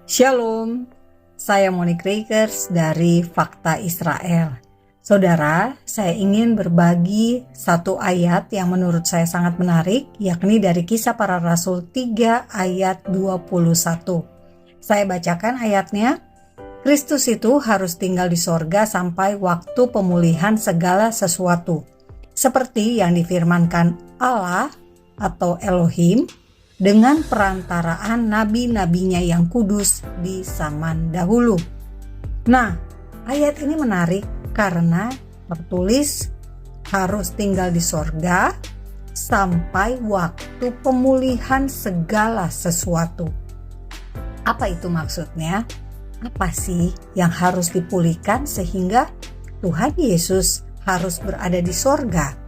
Shalom, saya Monique Rakers dari Fakta Israel. Saudara, saya ingin berbagi satu ayat yang menurut saya sangat menarik, yakni dari Kisah Para Rasul 3 ayat 21. Saya bacakan ayatnya. Kristus itu harus tinggal di sorga sampai waktu pemulihan segala sesuatu, seperti yang difirmankan Allah atau Elohim dengan perantaraan nabi-nabinya yang kudus di zaman dahulu. Nah, ayat ini menarik karena tertulis harus tinggal di sorga sampai waktu pemulihan segala sesuatu. Apa itu maksudnya? Apa sih yang harus dipulihkan sehingga Tuhan Yesus harus berada di sorga?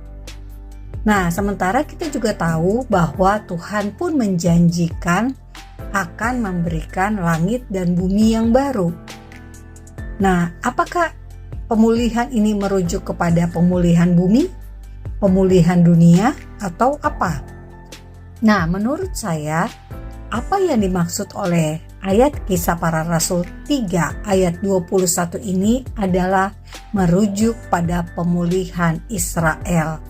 Nah, sementara kita juga tahu bahwa Tuhan pun menjanjikan akan memberikan langit dan bumi yang baru. Nah, apakah pemulihan ini merujuk kepada pemulihan bumi, pemulihan dunia, atau apa? Nah, menurut saya, apa yang dimaksud oleh ayat Kisah Para Rasul 3 ayat 21 ini adalah merujuk pada pemulihan Israel.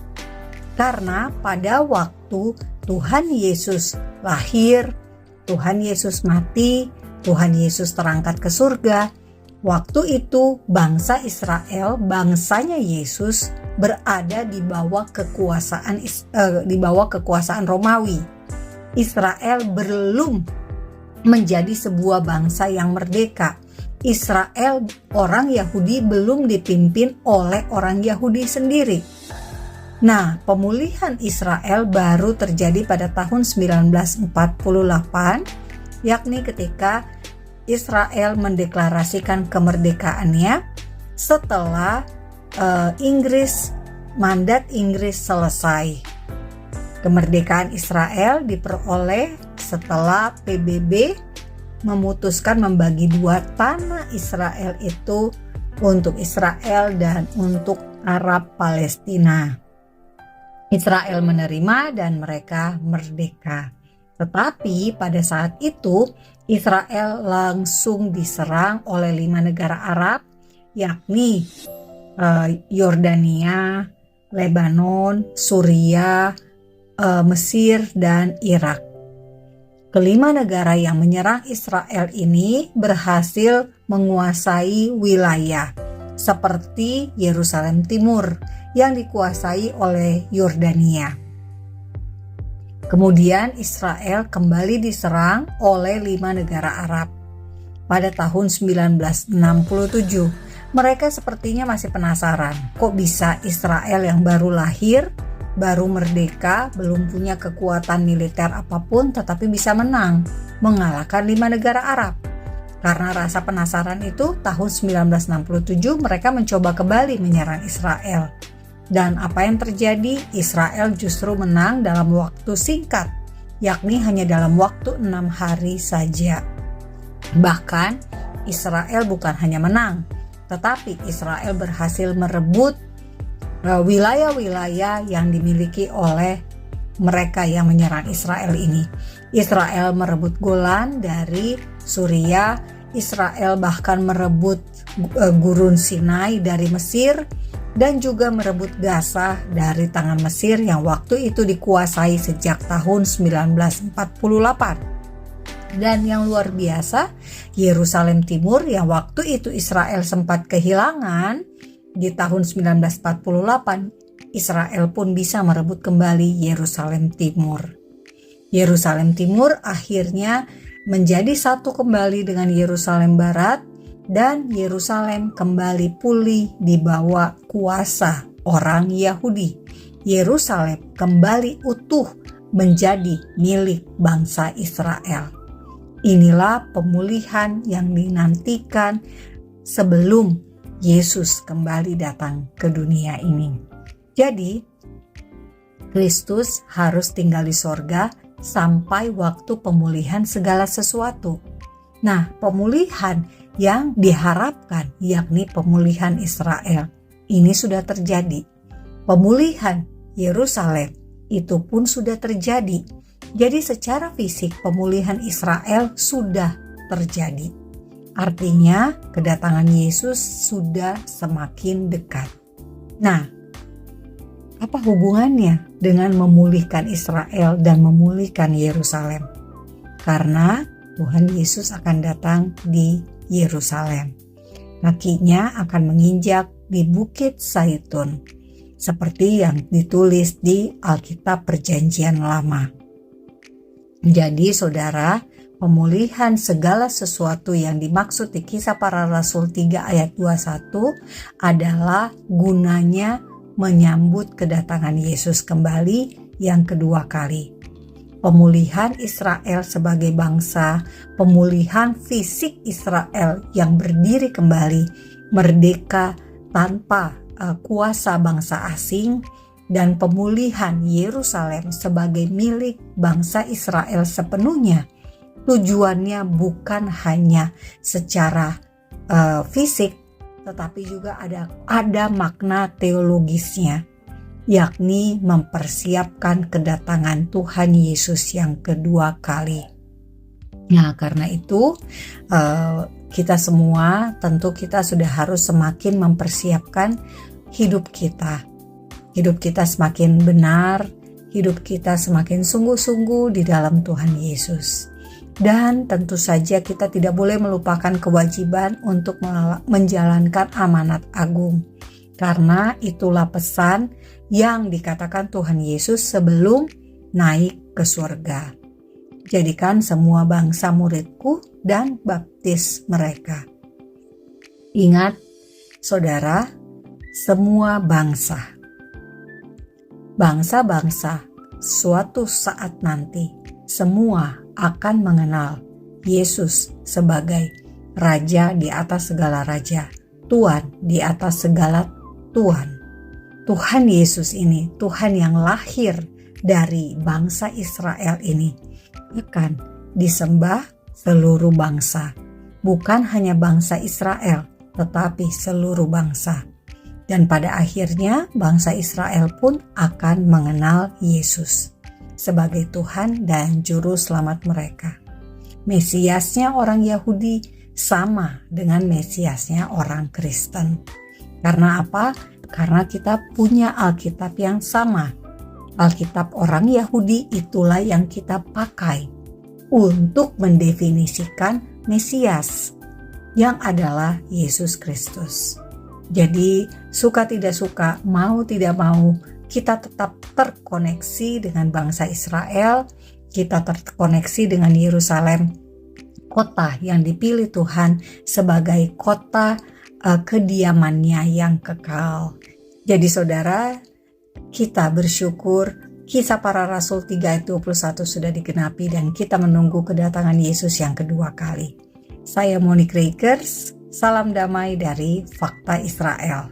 Karena pada waktu Tuhan Yesus lahir, Tuhan Yesus mati, Tuhan Yesus terangkat ke surga, waktu itu bangsa Israel, bangsanya Yesus berada di bawah kekuasaan Romawi. Israel belum menjadi sebuah bangsa yang merdeka. Israel, orang Yahudi, belum dipimpin oleh orang Yahudi sendiri. Nah, pemulihan Israel baru terjadi pada tahun 1948, yakni ketika Israel mendeklarasikan kemerdekaannya setelah mandat Inggris selesai. Kemerdekaan Israel diperoleh setelah PBB memutuskan membagi dua tanah Israel itu untuk Israel dan untuk Arab Palestina. Israel menerima dan mereka merdeka. Tetapi pada saat itu Israel langsung diserang oleh 5 negara Arab, yakni Yordania, Lebanon, Suriah, Mesir, dan Irak. Kelima negara yang menyerang Israel ini berhasil menguasai wilayah seperti Yerusalem Timur yang dikuasai oleh Yordania. Kemudian Israel kembali diserang oleh 5 negara Arab. Pada tahun 1967, mereka sepertinya masih penasaran, kok bisa Israel yang baru lahir, baru merdeka, belum punya kekuatan militer apapun tetapi bisa menang, mengalahkan 5 negara Arab. Karena rasa penasaran itu, tahun 1967 mereka mencoba kembali menyerang Israel. Dan apa yang terjadi? Israel justru menang dalam waktu singkat, yakni hanya dalam waktu 6 hari saja. Bahkan Israel bukan hanya menang, tetapi Israel berhasil merebut wilayah-wilayah yang dimiliki oleh mereka yang menyerang Israel ini. Israel merebut Golan dari Suriah, Israel bahkan merebut Gurun Sinai dari Mesir, dan juga merebut Gaza dari tangan Mesir yang waktu itu dikuasai sejak tahun 1948. Dan yang luar biasa, Yerusalem Timur yang waktu itu Israel sempat kehilangan di tahun 1948, Israel pun bisa merebut kembali Yerusalem Timur. Yerusalem Timur akhirnya menjadi satu kembali dengan Yerusalem Barat, dan Yerusalem kembali pulih di bawah kuasa orang Yahudi. Yerusalem kembali utuh menjadi milik bangsa Israel. Inilah pemulihan yang dinantikan sebelum Yesus kembali datang ke dunia ini. Jadi, Kristus harus tinggal di sorga sampai waktu pemulihan segala sesuatu. Nah, pemulihan yang diharapkan yakni pemulihan Israel ini sudah terjadi. Pemulihan Yerusalem itu pun sudah terjadi. Jadi secara fisik pemulihan Israel sudah terjadi. Artinya kedatangan Yesus sudah semakin dekat. Nah, apa hubungannya dengan memulihkan Israel dan memulihkan Yerusalem? Karena Tuhan Yesus akan datang di Yerusalem. Kakinya akan menginjak di Bukit Zaitun, seperti yang ditulis di Alkitab Perjanjian Lama. Jadi saudara, pemulihan segala sesuatu yang dimaksud di Kisah Para Rasul 3 ayat 21 adalah gunanya menyambut kedatangan Yesus kembali yang kedua kali. Pemulihan Israel sebagai bangsa, pemulihan fisik Israel yang berdiri kembali, merdeka tanpa kuasa bangsa asing, dan pemulihan Yerusalem sebagai milik bangsa Israel sepenuhnya. Tujuannya bukan hanya secara fisik, tetapi juga ada makna teologisnya, yakni mempersiapkan kedatangan Tuhan Yesus yang kedua kali. Nah, karena itu kita semua tentu kita sudah harus semakin mempersiapkan hidup kita. Hidup kita semakin benar, hidup kita semakin sungguh-sungguh di dalam Tuhan Yesus. Dan tentu saja kita tidak boleh melupakan kewajiban untuk menjalankan amanat agung. Karena itulah pesan yang dikatakan Tuhan Yesus sebelum naik ke surga. Jadikan semua bangsa muridku dan baptis mereka. Ingat, saudara, semua bangsa-bangsa suatu saat nanti semua akan mengenal Yesus sebagai Raja di atas segala raja, Tuhan di atas segala Tuhan. Tuhan Yesus ini, Tuhan yang lahir dari bangsa Israel ini, akan disembah seluruh bangsa. Bukan hanya bangsa Israel, tetapi seluruh bangsa. Dan pada akhirnya bangsa Israel pun akan mengenal Yesus sebagai Tuhan dan Juru Selamat mereka. Mesiasnya orang Yahudi sama dengan Mesiasnya orang Kristen. Karena apa? Karena kita punya Alkitab yang sama. Alkitab orang Yahudi itulah yang kita pakai untuk mendefinisikan Mesias, yang adalah Yesus Kristus. Jadi suka tidak suka, mau tidak mau, kita tetap terkoneksi dengan bangsa Israel, kita terkoneksi dengan Yerusalem, kota yang dipilih Tuhan sebagai kota kediamannya yang kekal. Jadi saudara, kita bersyukur Kisah Para Rasul 3 ayat 21 sudah digenapi dan kita menunggu kedatangan Yesus yang kedua kali. Saya Monique Rakers, salam damai dari Fakta Israel.